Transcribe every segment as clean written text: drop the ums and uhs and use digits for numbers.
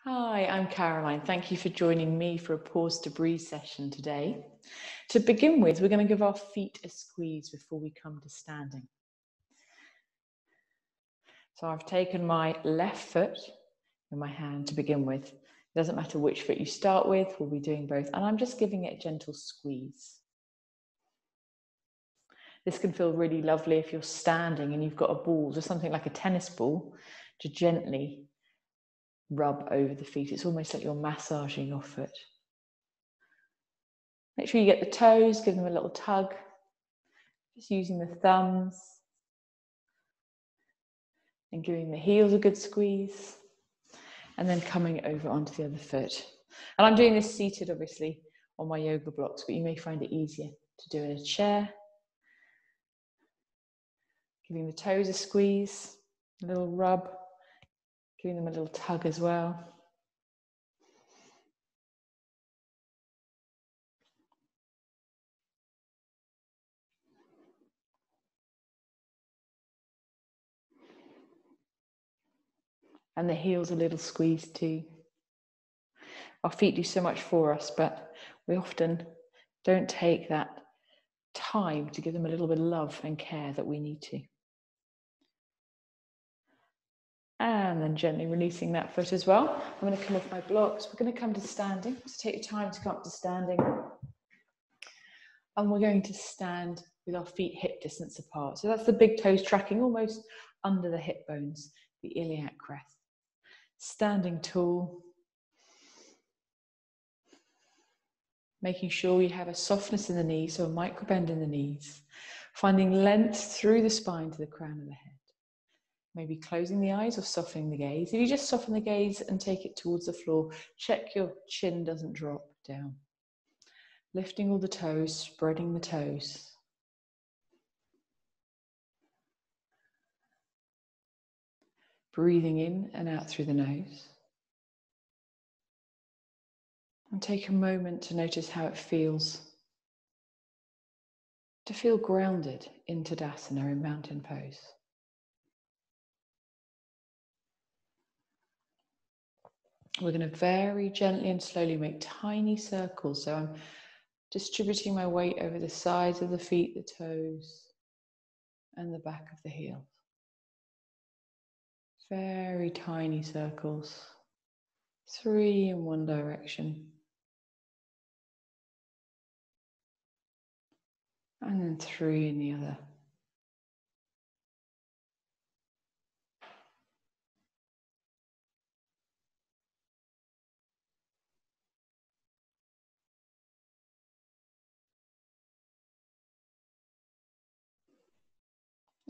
Hi, I'm Caroline. Thank you for joining me for a Pause to Breathe session today. To begin with, we're going to give our feet a squeeze before we come to standing. So I've taken my left foot in my hand to begin with. It doesn't matter which foot you start with, we'll be doing both. And I'm just giving it a gentle squeeze. This can feel really lovely if you're standing and you've got a ball, just something like a tennis ball, to gently rub over the feet. It's almost like you're massaging your foot. Make sure you get the toes, give them a little tug, just using the thumbs and giving the heels a good squeeze, and then coming over onto the other foot. And I'm doing this seated, obviously, on my yoga blocks, but you may find it easier to do in a chair. Giving the toes a squeeze, a little rub, giving them a little tug as well. And the heels a little squeeze too. Our feet do so much for us, but we often don't take that time to give them a little bit of love and care that we need to. And then gently releasing that foot as well. I'm going to come off my blocks. We're going to come to standing. So take your time to come up to standing. And we're going to stand with our feet hip distance apart. So that's the big toes tracking almost under the hip bones, the iliac crest. Standing tall. Making sure you have a softness in the knees, so a micro bend in the knees. Finding length through the spine to the crown of the head. Maybe closing the eyes or softening the gaze. If you just soften the gaze and take it towards the floor, check your chin doesn't drop down. Lifting all the toes, spreading the toes. Breathing in and out through the nose. And take a moment to notice how it feels to feel grounded in Tadasana, in mountain pose. We're going to very gently and slowly make tiny circles. So I'm distributing my weight over the sides of the feet, the toes, and the back of the heels. Very tiny circles. 3 in one direction. And then 3 in the other.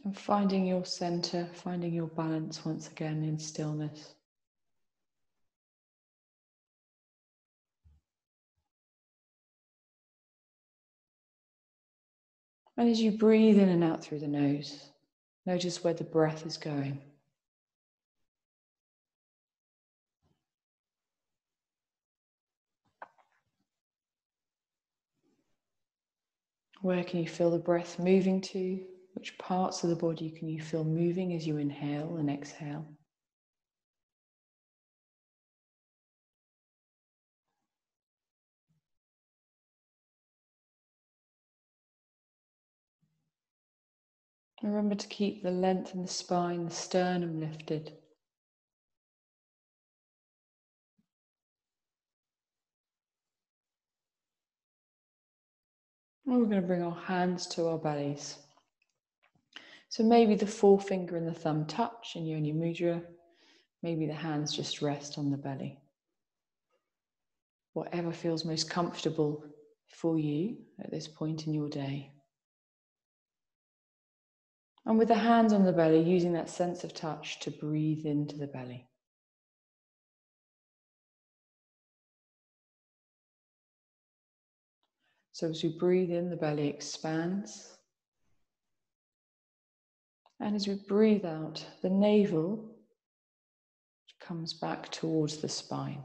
And finding your center, finding your balance once again in stillness. And as you breathe in and out through the nose, notice where the breath is going. Where can you feel the breath moving to? Which parts of the body can you feel moving as you inhale and exhale? Remember to keep the length in the spine, the sternum lifted. And we're going to bring our hands to our bellies. So maybe the forefinger and the thumb touch in Yoni Mudra. Maybe the hands just rest on the belly. Whatever feels most comfortable for you at this point in your day. And with the hands on the belly, using that sense of touch to breathe into the belly. So as we breathe in, the belly expands. And as we breathe out, the navel comes back towards the spine.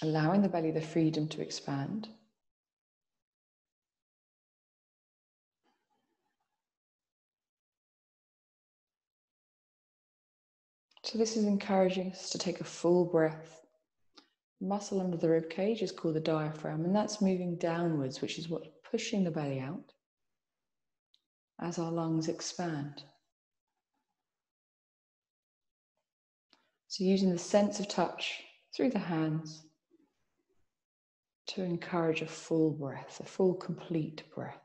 allowing the belly the freedom to expand. So this is encouraging us to take a full breath. Muscle under the rib cage is called the diaphragm, and that's moving downwards, which is what's pushing the belly out as our lungs expand. So using the sense of touch through the hands to encourage a full breath, a full, complete breath.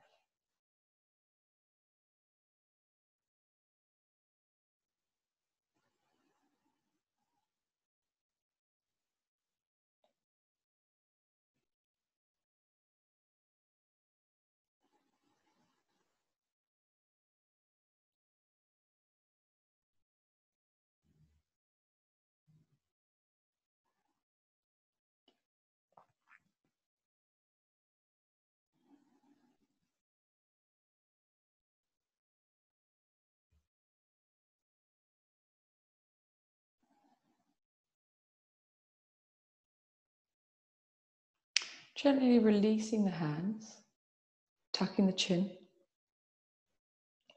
Gently releasing the hands, tucking the chin,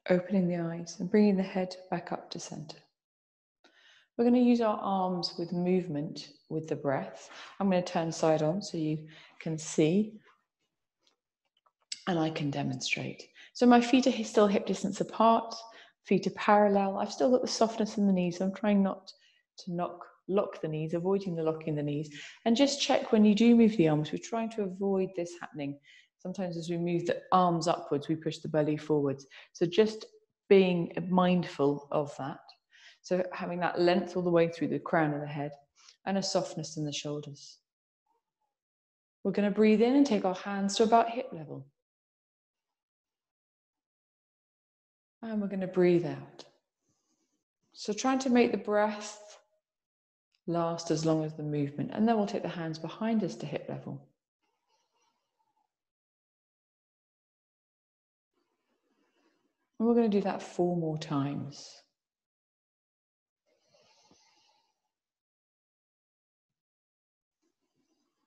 opening the eyes and bringing the head back up to center. We're going to use our arms with movement with the breath. I'm going to turn side on so you can see and I can demonstrate. So my feet are still hip distance apart, feet are parallel. I've still got the softness in the knees, so I'm trying not to lock the knees, avoiding the locking the knees. And just check when you do move the arms, we're trying to avoid this happening. Sometimes as we move the arms upwards, we push the belly forwards. So just being mindful of that. So having that length all the way through the crown of the head and a softness in the shoulders. We're going to breathe in and take our hands to about hip level. And we're going to breathe out. So trying to make the breath last as long as the movement. And then we'll take the hands behind us to hip level. And we're going to do that 4 more times.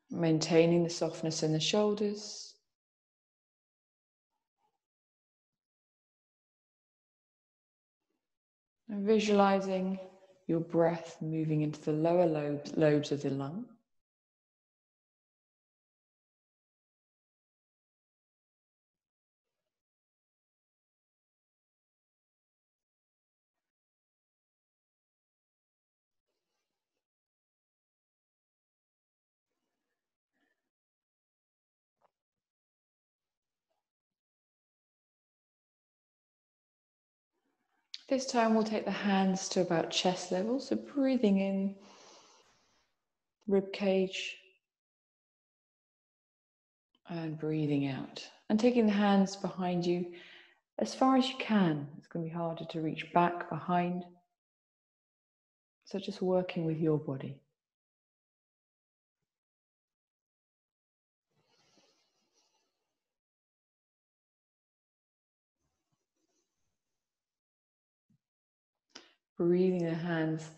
Maintaining the softness in the shoulders. And visualizing your breath moving into the lower lobes of the lung. This time we'll take the hands to about chest level, so breathing in, rib cage, and breathing out. And taking the hands behind you as far as you can. It's going to be harder to reach back behind. So just working with your body. Breathing the hands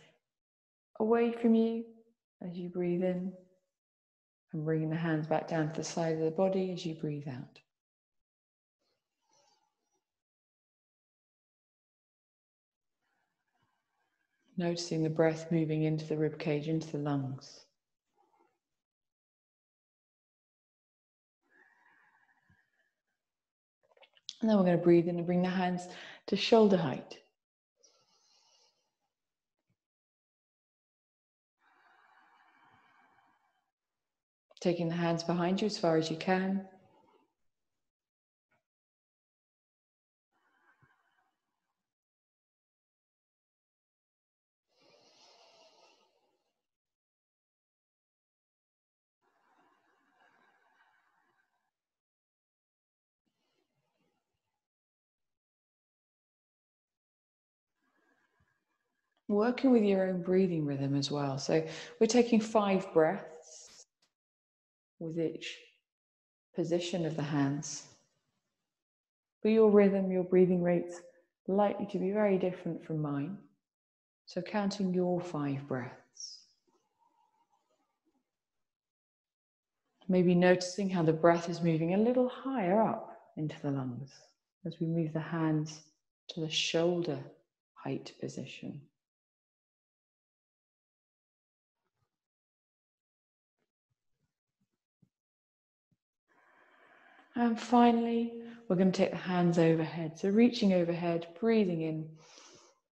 away from you as you breathe in, and bringing the hands back down to the side of the body as you breathe out. Noticing the breath moving into the rib cage, into the lungs. And then we're going to breathe in and bring the hands to shoulder height. Taking the hands behind you as far as you can. Working with your own breathing rhythm as well. So we're taking 5 breaths with each position of the hands. But your rhythm, your breathing rates likely to be very different from mine. So counting your 5 breaths. Maybe noticing how the breath is moving a little higher up into the lungs as we move the hands to the shoulder height position. And finally, we're going to take the hands overhead. So reaching overhead, breathing in,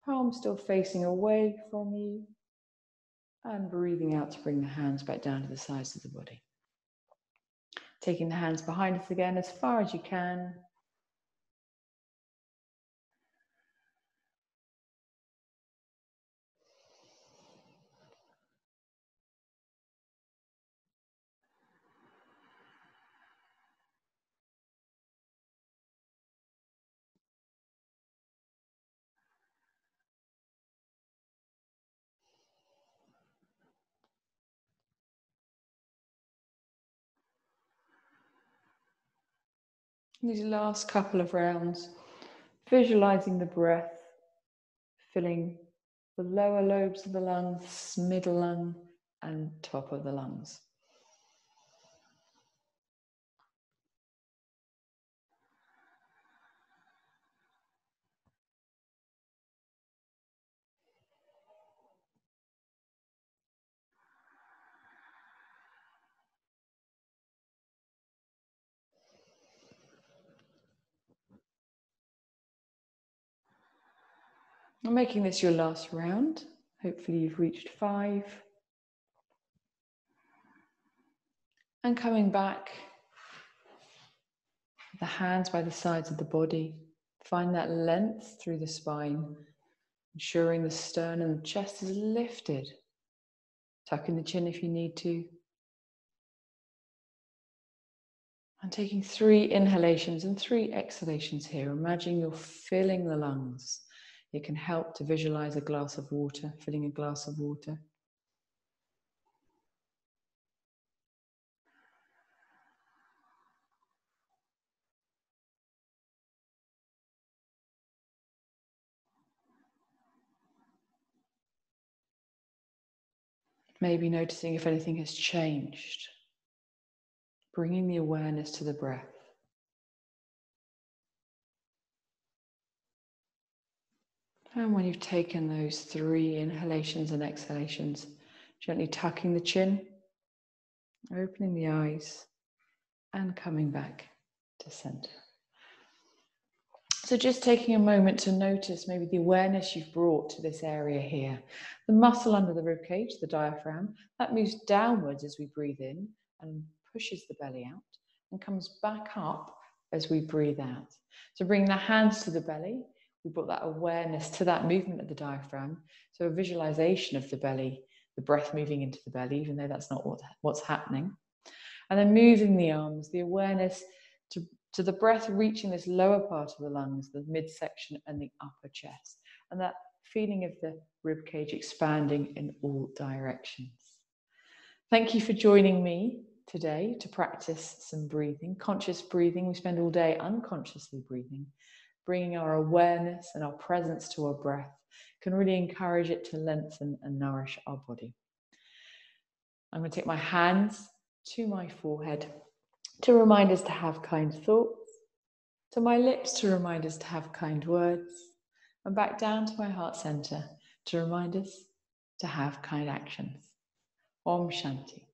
palms still facing away from you, and breathing out to bring the hands back down to the sides of the body. Taking the hands behind us again as far as you can. These last couple of rounds, visualizing the breath filling the lower lobes of the lungs, middle lung, and top of the lungs. And making this your last round. Hopefully you've reached 5. And coming back, the hands by the sides of the body. Find that length through the spine, ensuring the sternum and the chest is lifted. Tucking the chin if you need to. And taking 3 inhalations and 3 exhalations here. Imagine you're filling the lungs. It can help to visualize a glass of water, filling a glass of water. Maybe noticing if anything has changed. Bringing the awareness to the breath. And when you've taken those 3 inhalations and exhalations, gently tucking the chin, opening the eyes, and coming back to center. So just taking a moment to notice maybe the awareness you've brought to this area here. The muscle under the ribcage, the diaphragm, that moves downwards as we breathe in and pushes the belly out and comes back up as we breathe out. So bring the hands to the belly. We brought that awareness to that movement of the diaphragm. So a visualization of the belly, the breath moving into the belly, even though that's not what's happening. And then moving the arms, the awareness to the breath reaching this lower part of the lungs, the midsection and the upper chest. And that feeling of the rib cage expanding in all directions. Thank you for joining me today to practice some breathing, conscious breathing. We spend all day unconsciously breathing. Bringing our awareness and our presence to our breath can really encourage it to lengthen and nourish our body. I'm going to take my hands to my forehead to remind us to have kind thoughts, to my lips to remind us to have kind words, and back down to my heart center to remind us to have kind actions. Om Shanti.